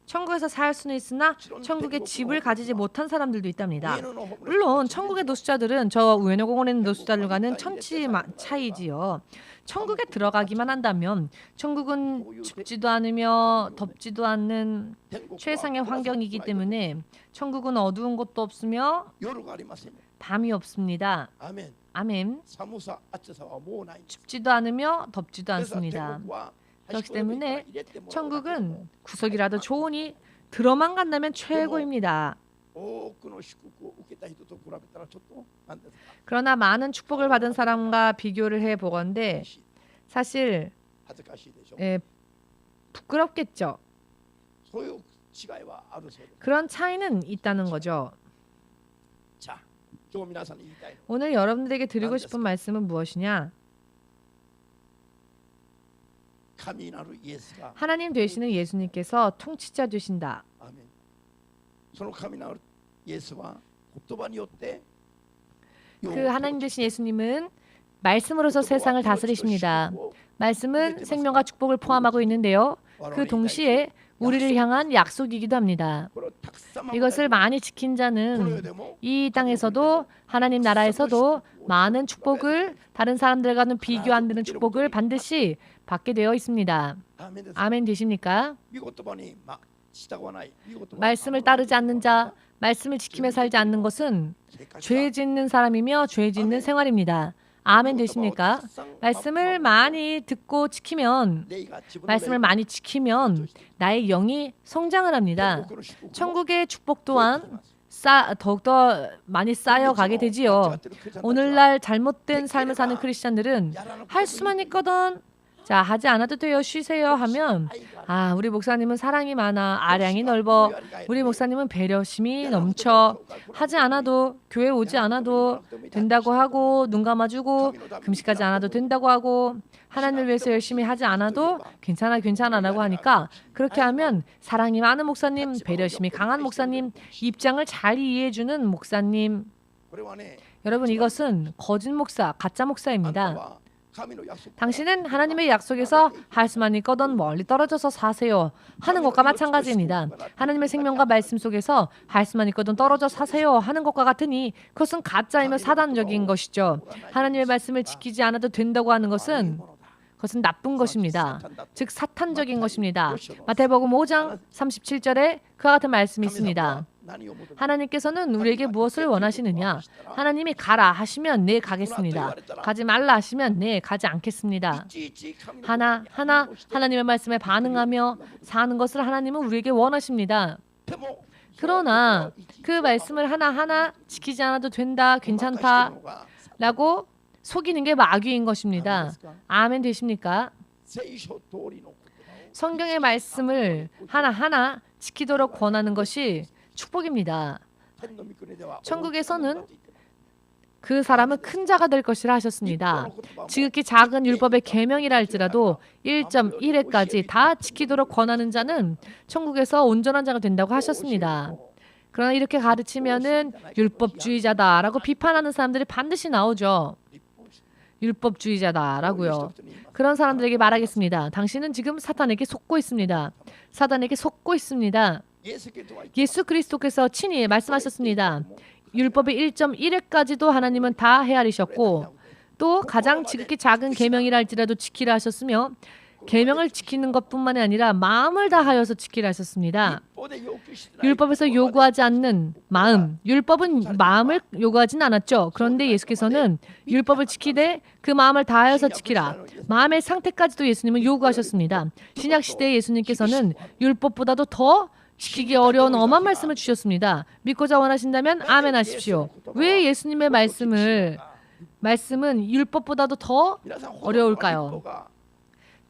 [SPEAKER 1] 천국에서 살 수는 있으나 천국의 집을 가지지 못한 사람들도 있답니다. 물론 천국의 노숙자들은 저 우에노 공원에 있는 노숙자들과는 천지 차이지요. 천국에 들어가기만 한다면 천국은 춥지도 않으며 덥지도 않는 최상의 환경이기 때문에 천국은 어두운 곳도 없으며 밤이 없습니다. 아멘. 춥지도 않으며 덥지도 않습니다. 그렇기 때문에 천국은 구석이라도 좋으니 들어만 간다면 최고입니다. 그러나 많은 축복을 받은 사람과 비교를 해보건대 사실 부끄럽겠죠. 그런 차이는 있다는 거죠. 오늘 여러분들에게 드리고 싶은 말씀은 무엇이냐? 하나님 되시는 예수님께서 통치자 되신다. 그 하나님 되신 예수님은 말씀으로서 세상을 다스리십니다. 말씀은 생명과 축복을 포함하고 있는데요. 그 동시에 우리를 향한 약속이기도 합니다. 이것을 많이 지킨 자는 이 땅에서도 하나님 나라에서도 많은 축복을 다른 사람들과는 비교 안 되는 축복을 반드시 받게 되어 있습니다. 아멘 되십니까? 말씀을 따르지 않는 자, 말씀을 지키며 살지 않는 것은 죄 짓는 사람이며 죄 짓는 생활입니다. 아멘 되십니까? 말씀을 많이 듣고 지키면 말씀을 많이 지키면 나의 영이 성장을 합니다. 천국의 축복 또한 더욱더 많이 쌓여가게 되지요. 오늘날 잘못된 삶을 사는 크리스찬들은 할 수만 있거든 자 하지 않아도 돼요 쉬세요 하면 우리 목사님은 사랑이 많아 아량이 넓어 우리 목사님은 배려심이 넘쳐 하지 않아도 교회 오지 않아도 된다고 하고 눈 감아주고 금식하지 않아도 된다고 하고 하나님을 위해서 열심히 하지 않아도 괜찮아라고 하니까 그렇게 하면 사랑이 많은 목사님 배려심이 강한 목사님 입장을 잘 이해해주는 목사님 여러분 이것은 거짓 목사 가짜 목사입니다. 당신은 하나님의 약속에서 할 수만 있거든 멀리 떨어져서 사세요 하는 것과 마찬가지입니다. 하나님의 생명과 말씀 속에서 할 수만 있거든 떨어져 사세요 하는 것과 같으니 그것은 가짜이며 사단적인 것이죠. 하나님의 말씀을 지키지 않아도 된다고 하는 것은 그것은 나쁜 것입니다. 즉 사탄적인 것입니다. 마태복음 5장 37절에 그와 같은 말씀이 있습니다. 하나님께서는 우리에게 무엇을 원하시느냐? 하나님이 가라 하시면 네 가겠습니다. 가지 말라 하시면 네 가지 않겠습니다. 하나하나 하나님의 말씀에 반응하며 사는 것을 하나님은 우리에게 원하십니다. 그러나 그 말씀을 하나하나 지키지 않아도 된다, 괜찮다 라고 속이는 게 마귀인 것입니다. 아멘 되십니까? 성경의 말씀을 하나하나 지키도록 권하는 것이 축복입니다. 천국에서는 그 사람은 큰 자가 될 것이라 하셨습니다. 지극히 작은 율법의 계명이라 할지라도 1.1회까지 다 지키도록 권하는 자는 천국에서 온전한 자가 된다고 하셨습니다. 그러나 이렇게 가르치면은 율법주의자다라고 비판하는 사람들이 반드시 나오죠. 율법주의자다라고요. 그런 사람들에게 말하겠습니다. 당신은 지금 사탄에게 속고 있습니다. 사탄에게 속고 있습니다. 예수 그리스도께서 친히 말씀하셨습니다. 율법의 1.1회까지도 하나님은 다 헤아리셨고 또 가장 지극히 작은 계명이라 할지라도 지키라 하셨으며 계명을 지키는 것뿐만이 아니라 마음을 다하여서 지키라 하셨습니다. 율법에서 요구하지 않는 마음, 율법은 마음을 요구하진 않았죠. 그런데 예수께서는 율법을 지키되 그 마음을 다하여서 지키라. 마음의 상태까지도 예수님은 요구하셨습니다. 신약 시대의 예수님께서는 율법보다도 더 지키기 어려운 엄한 말씀을 주셨습니다. 믿고자 원하신다면 아멘 하십시오. 왜 예수님의 말씀은 율법보다도 더 어려울까요?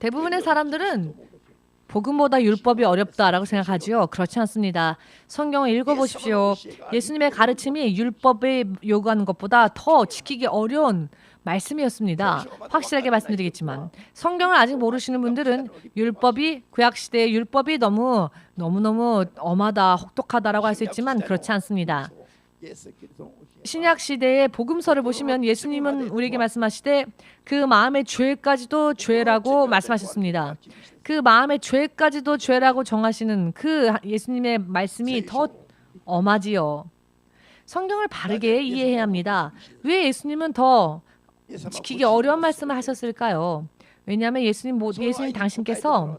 [SPEAKER 1] 대부분의 사람들은 복음보다 율법이 어렵다라고 생각하지요. 그렇지 않습니다. 성경을 읽어보십시오. 예수님의 가르침이 율법에 요구하는 것보다 더 지키기 어려운 말씀이었습니다. 확실하게 말씀드리겠지만 성경을 아직 모르시는 분들은 율법이 구약시대의 율법이 너무너무 엄하다, 혹독하다라고 할 수 있지만 그렇지 않습니다. 신약 시대의 복음서를 보시면 예수님은 우리에게 말씀하시되 그 마음의 죄까지도 죄라고 말씀하셨습니다. 그 마음의 죄까지도 죄라고 정하시는 그 예수님의 말씀이 더 엄하지요. 성경을 바르게 이해해야 합니다. 왜 예수님은 더 지키기 어려운 말씀을 하셨을까요? 왜냐하면 예수님 당신께서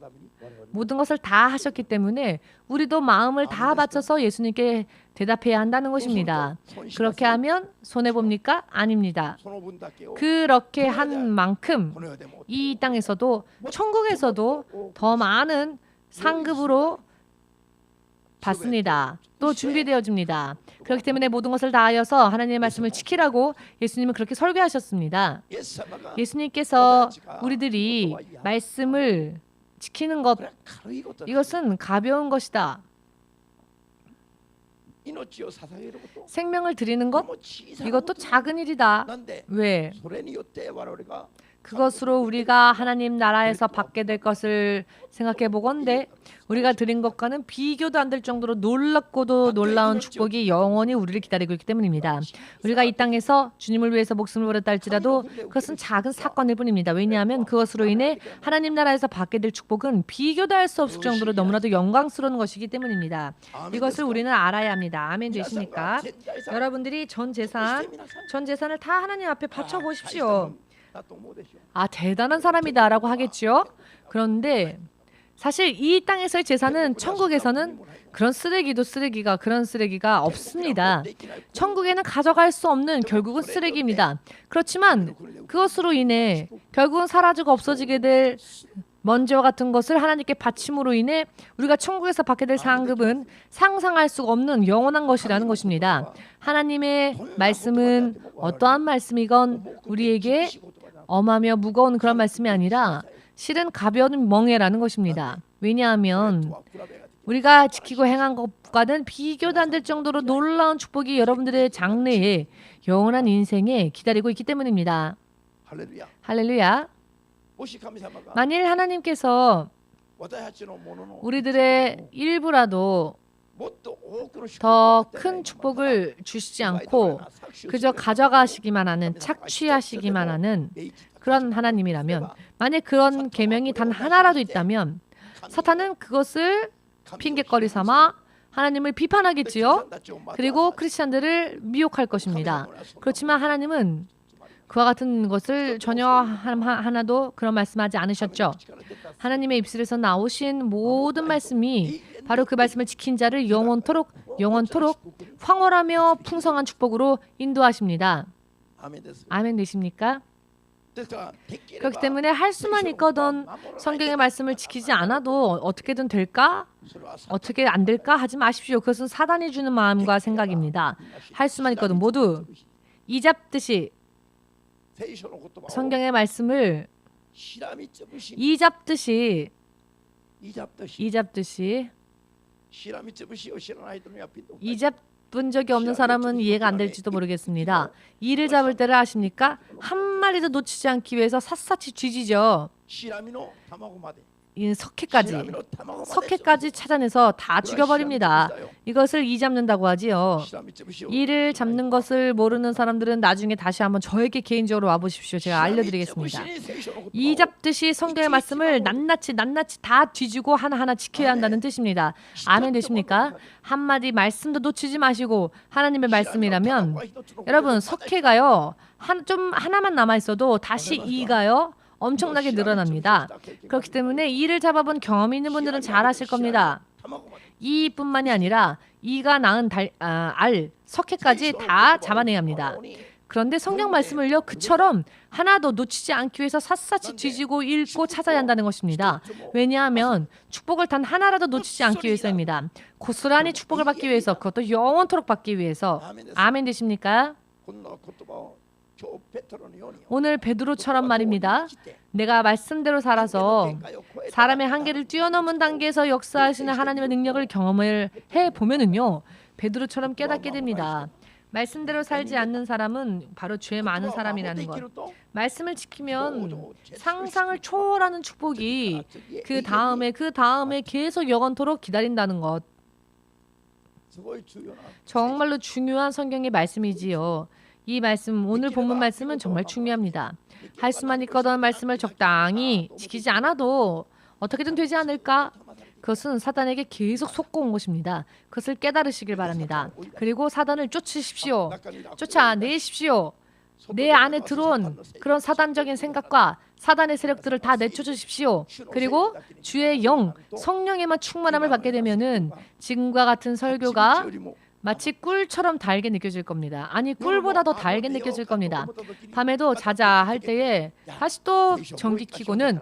[SPEAKER 1] 모든 것을 다 하셨기 때문에 우리도 마음을 다 바쳐서 예수님께 대답해야 한다는 것입니다. 그렇게 하면 손해봅니까? 아닙니다. 그렇게 한 만큼 이 땅에서도 천국에서도 더 많은 상급으로 받습니다. 또 준비되어집니다. 그렇기 때문에 모든 것을 다하여서 하나님의 말씀을 지키라고 예수님은 그렇게 설교하셨습니다. 예수님께서 우리들이 말씀을 지키는 것, 이것은 가벼운 것이다. 생명을 드리는 것, 이것도 작은 일이다. 왜? 그것으로 우리가 하나님 나라에서 받게 될 것을 생각해 보건대 우리가 드린 것과는 비교도 안 될 정도로 놀랍고도 놀라운 축복이 영원히 우리를 기다리고 있기 때문입니다. 우리가 이 땅에서 주님을 위해서 목숨을 버렸다 할지라도 그것은 작은 사건일 뿐입니다. 왜냐하면 그것으로 인해 하나님 나라에서 받게 될 축복은 비교도 할 수 없을 정도로 너무나도 영광스러운 것이기 때문입니다. 이것을 우리는 알아야 합니다. 아멘 되십니까? 여러분들이 전 재산을 다 하나님 앞에 바쳐 보십시오. 아, 대단한 사람이다라고 하겠죠. 그런데 사실 이 땅에서의 재산은 천국에서는 그런 쓰레기가 없습니다. 천국에는 가져갈 수 없는 결국은 쓰레기입니다. 그렇지만 그것으로 인해 결국은 사라지고 없어지게 될 먼지와 같은 것을 하나님께 바침으로 인해 우리가 천국에서 받게 될 상급은 상상할 수가 없는 영원한 것이라는 것입니다. 하나님의 말씀은 어떠한 말씀이건 우리에게 엄하며 무거운 그런 말씀이 아니라 실은 가벼운 멍에라는 것입니다. 왜냐하면 우리가 지키고 행한 것과는 비교도 안 될 정도로 놀라운 축복이 여러분들의 장래에 영원한 인생에 기다리고 있기 때문입니다. 할렐루야. 만일 하나님께서 우리들의 일부라도 더 큰 축복을 주시지 않고 그저 가져가시기만 하는, 착취하시기만 하는 그런 하나님이라면, 만약 그런 계명이 단 하나라도 있다면 사탄은 그것을 핑계거리 삼아 하나님을 비판하겠지요. 그리고 크리스찬들을 미혹할 것입니다. 그렇지만 하나님은 그와 같은 것을 전혀 하나도 그런 말씀하지 않으셨죠. 하나님의 입술에서 나오신 모든 말씀이 바로 그 말씀을 지킨 자를 영원토록 황홀하며 풍성한 축복으로 인도하십니다. 아멘 되십니까? 그렇기 때문에 할 수만 있거든 성경의 말씀을 지키지 않아도 어떻게든 될까? 어떻게 안 될까? 하지 마십시오. 그것은 사단이 주는 마음과 생각입니다. 할 수만 있거든 모두 이잡듯이 성경의 말씀을 이잡듯이 이잡은 적이 없는 사람은 이해가 안 될지도 모르겠습니다. 이를 잡을 때를 아십니까? 한 마리도 놓치지 않기 위해서 샅샅이 쥐지죠. 이 석회까지 찾아내서 다 죽여버립니다. 이것을 이 잡는다고 하지요. 이를 잡는 것을 모르는 사람들은 나중에 다시 한번 저에게 개인적으로 와보십시오. 제가 알려드리겠습니다. 이 잡듯이 성경의 말씀을 낱낱이 다 뒤지고 하나하나 지켜야 한다는 뜻입니다. 아멘 되십니까? 한마디 말씀도 놓치지 마시고 하나님의 말씀이라면 여러분 석회가요 좀 하나만 남아있어도 다시 이가요 엄청나게 늘어납니다. 그렇기 때문에 이를 잡아본 경험이 있는 분들은 잘 아실 겁니다. 이뿐만이 아니라 이가 낳은 알, 석회까지 다 잡아내야 합니다. 그런데 성경 말씀을요 그처럼 하나도 놓치지 않기 위해서 샅샅이 뒤지고 읽고 찾아야 한다는 것입니다. 왜냐하면 축복을 단 하나라도 놓치지 않기 위해서입니다. 고스란히 축복을 받기 위해서, 그것도 영원토록 받기 위해서. 아멘 되십니까? 오늘 베드로처럼 말입니다. 내가 말씀대로 살아서 사람의 한계를 뛰어넘은 단계에서 역사하시는 하나님의 능력을 경험을 해보면은요 베드로처럼 깨닫게 됩니다. 말씀대로 살지 않는 사람은 바로 죄 많은 사람이라는 것. 말씀을 지키면 상상을 초월하는 축복이 그 다음에 계속 영원토록 기다린다는 것. 정말로 중요한 성경의 말씀이지요. 이 말씀, 오늘 본문 말씀은 정말 중요합니다. 할 수만 있거든 말씀을 적당히 지키지 않아도 어떻게든 되지 않을까? 그것은 사단에게 계속 속고온 것입니다. 그것을 깨달으시길 바랍니다. 그리고 사단을 쫓으십시오. 쫓아내십시오. 내 안에 들어온 그런 사단적인 생각과 사단의 세력들을 다 내쫓으십시오. 그리고 주의 영, 성령에만 충만함을 받게 되면은 지금과 같은 설교가 마치 꿀처럼 달게 느껴질 겁니다. 아니 꿀보다 더 달게 느껴질 겁니다. 밤에도 자자 할 때에 다시 또 전기 켜고는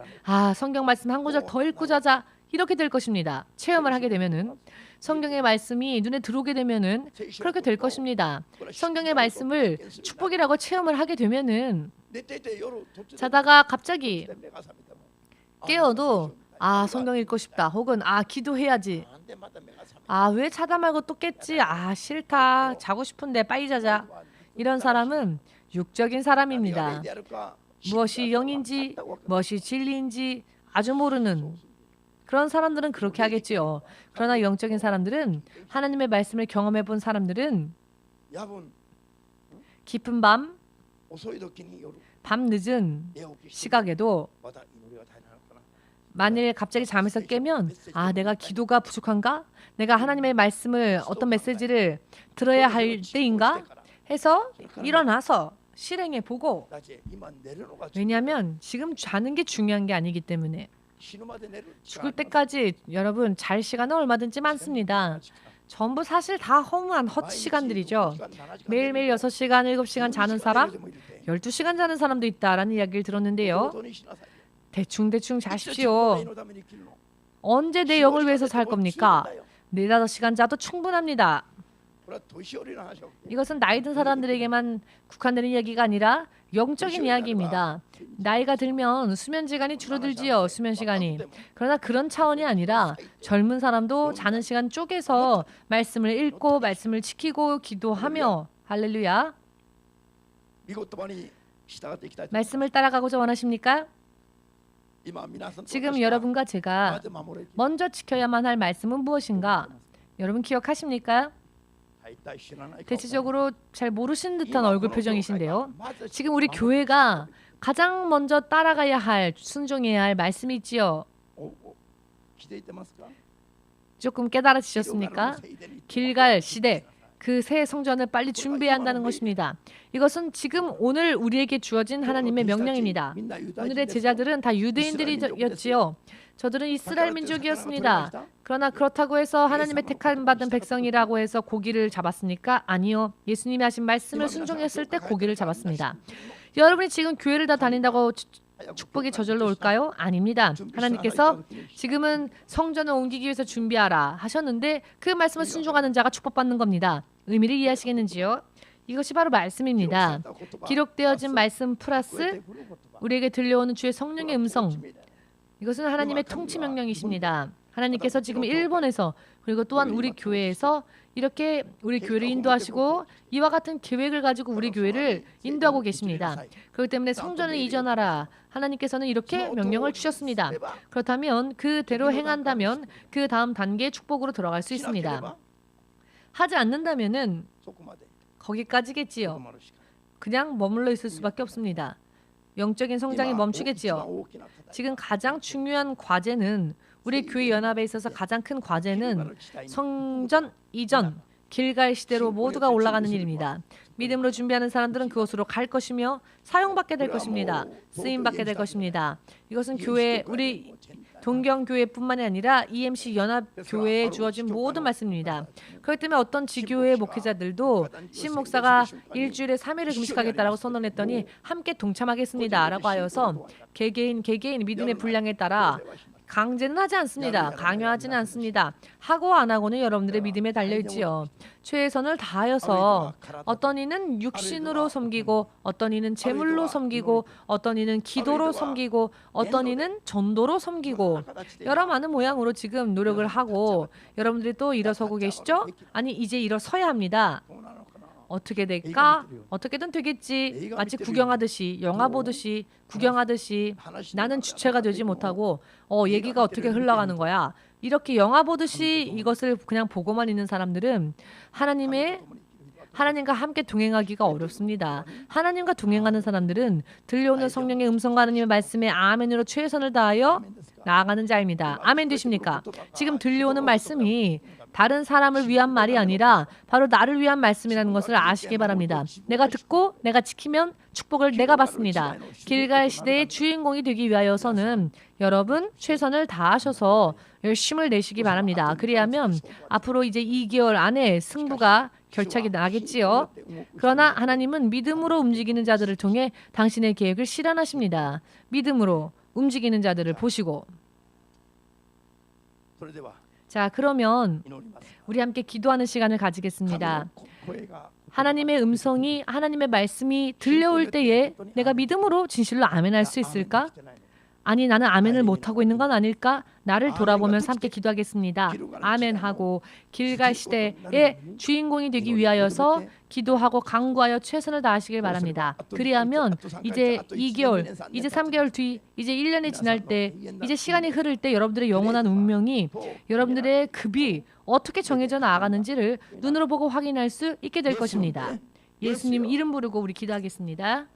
[SPEAKER 1] 성경 말씀 한 구절 더 읽고 자자 이렇게 될 것입니다. 체험을 하게 되면은 성경의 말씀이 눈에 들어오게 되면은 그렇게 될 것입니다. 성경의 말씀을 축복이라고 체험을 하게 되면은 자다가 갑자기 깨어도 성경 읽고 싶다. 혹은 기도해야지. 왜 자다 말고 또 깼지? 싫다. 자고 싶은데 빨리 자자. 이런 사람은 육적인 사람입니다. 무엇이 영인지 무엇이 진리인지 아주 모르는 그런 사람들은 그렇게 하겠지요. 그러나 영적인 사람들은 하나님의 말씀을 경험해 본 사람들은 깊은 밤 늦은 시각에도 만일 갑자기 잠에서 깨면 내가 기도가 부족한가? 내가 하나님의 말씀을 어떤 메시지를 들어야 할 때인가? 해서 일어나서 실행해 보고 왜냐하면 지금 자는 게 중요한 게 아니기 때문에 죽을 때까지 여러분 잘 시간은 얼마든지 많습니다. 전부 사실 다 허무한 헛 시간들이죠. 매일매일 6시간, 7시간 자는 사람, 12시간 자는 사람도 있다라는 이야기를 들었는데요. 대충 자십시오. 언제 내 영을 위해서 살 겁니까? 4-5시간 자도 충분합니다. 이것은 나이 든 사람들에게만 국한되는 이야기가 아니라 영적인 이야기입니다. 나이가 들면 수면 시간이 줄어들지요. 수면 시간이. 그러나 그런 차원이 아니라 젊은 사람도 자는 시간 쪼개서 말씀을 읽고 말씀을 지키고 기도하며 할렐루야. 말씀을 따라가고자 원하십니까? 지금 여러분과 제가 먼저 지켜야만 할 말씀은 무엇인가? 여러분 기억하십니까? 대체적으로 잘 모르시는 듯한 얼굴 표정이신데요. 지금 우리 교회가 가장 먼저 따라가야 할, 순종해야 할 말씀이 있지요. 조금 깨달아지셨습니까? 길갈 시대, 그 새 성전을 빨리 준비해야 한다는 것입니다. 이것은 지금 오늘 우리에게 주어진 하나님의 명령입니다. 오늘의 제자들은 다 유대인들이었지요. 저들은 이스라엘 민족이었습니다. 그러나 그렇다고 해서 하나님의 택함 받은 백성이라고 해서 고기를 잡았습니까? 아니요. 예수님이 하신 말씀을 순종했을 때 고기를 잡았습니다. 여러분이 지금 교회를 다 다닌다고 축복이 저절로 올까요? 아닙니다. 하나님께서 지금은 성전을 옮기기 위해서 준비하라 하셨는데 그 말씀을 순종하는 자가 축복받는 겁니다. 의미를 이해하시겠는지요? 이것이 바로 말씀입니다. 기록되어진 말씀 플러스 우리에게 들려오는 주의 성령의 음성. 이것은 하나님의 통치 명령이십니다. 하나님께서 지금 일본에서 그리고 또한 우리 교회에서 이렇게 우리 교회를 인도하시고 이와 같은 계획을 가지고 우리 교회를 인도하고 계십니다. 그렇기 때문에 성전을 이전하라. 하나님께서는 이렇게 명령을 주셨습니다. 그렇다면 그대로 행한다면 그 다음 단계의 축복으로 들어갈 수 있습니다. 하지 않는다면은 거기까지겠지요. 그냥 머물러 있을 수밖에 없습니다. 영적인 성장이 멈추겠지요. 지금 가장 중요한 과제는 우리 교회 연합에 있어서 가장 큰 과제는 성전 이전 길갈 시대로 모두가 올라가는 일입니다. 믿음으로 준비하는 사람들은 그곳으로 갈 것이며 사용받게 될 것입니다. 쓰임받게 될 것입니다. 이것은 교회 우리 동경교회뿐만이 아니라 EMC 연합교회에 주어진 모든 말씀입니다. 그렇기 때문에 어떤 지교회 목회자들도 신 목사가 일주일에 3일을 금식하겠다라고 선언했더니 함께 동참하겠습니다 라고 하여서 개개인 믿음의 분량에 따라 강제는 하지 않습니다. 강요하지는 않습니다. 하고 안 하고는 여러분들의 믿음에 달려있지요. 최선을 다하여서 어떤 이는 육신으로 섬기고 어떤 이는 제물로 섬기고 어떤 이는 기도로 섬기고 어떤 이는 전도로 섬기고 여러 많은 모양으로 지금 노력을 하고 여러분들이 또 일어서고 계시죠? 아니 이제 일어서야 합니다. 어떻게 될까? 어떻게든 되겠지. 마치 구경하듯이 영화 보듯이 구경하듯이 나는 주체가 되지 못하고 얘기가 어떻게 흘러가는 거야. 이렇게 영화 보듯이 이것을 그냥 보고만 있는 사람들은 하나님과 함께 동행하기가 어렵습니다. 하나님과 동행하는 사람들은 들려오는 성령의 음성과 하나님의 말씀에 아멘으로 최선을 다하여 나아가는 자입니다. 아멘 되십니까? 지금 들려오는 말씀이 다른 사람을 위한 말이 아니라 바로 나를 위한 말씀이라는 것을 아시기 바랍니다. 내가 듣고 내가 지키면 축복을 내가 받습니다. 길갈 시대의 주인공이 되기 위하여서는 여러분 최선을 다하셔서 열심을 내시기 바랍니다. 그리하면 앞으로 이제 2개월 안에 승부가 결착이 나겠지요. 그러나 하나님은 믿음으로 움직이는 자들을 통해 당신의 계획을 실현하십니다. 믿음으로 움직이는 자들을 보시고 자, 그러면 우리 함께 기도하는 시간을 가지겠습니다. 하나님의 음성이 하나님의 말씀이 들려올 때에 내가 믿음으로 진실로 아멘할 수 있을까? 아니 나는 아멘을 못하고 있는 건 아닐까? 나를 돌아보면서 함께 기도하겠습니다. 아멘하고 길갈 시대의 주인공이 되기 위하여서 기도하고 강구하여 최선을 다하시길 바랍니다. 그리하면 이제 2개월, 이제 3개월 뒤, 이제 1년이 지날 때, 이제 시간이 흐를 때 여러분들의 영원한 운명이 여러분들의 급이 어떻게 정해져 나아가는지를 눈으로 보고 확인할 수 있게 될 것입니다. 예수님 이름 부르고 우리 기도하겠습니다.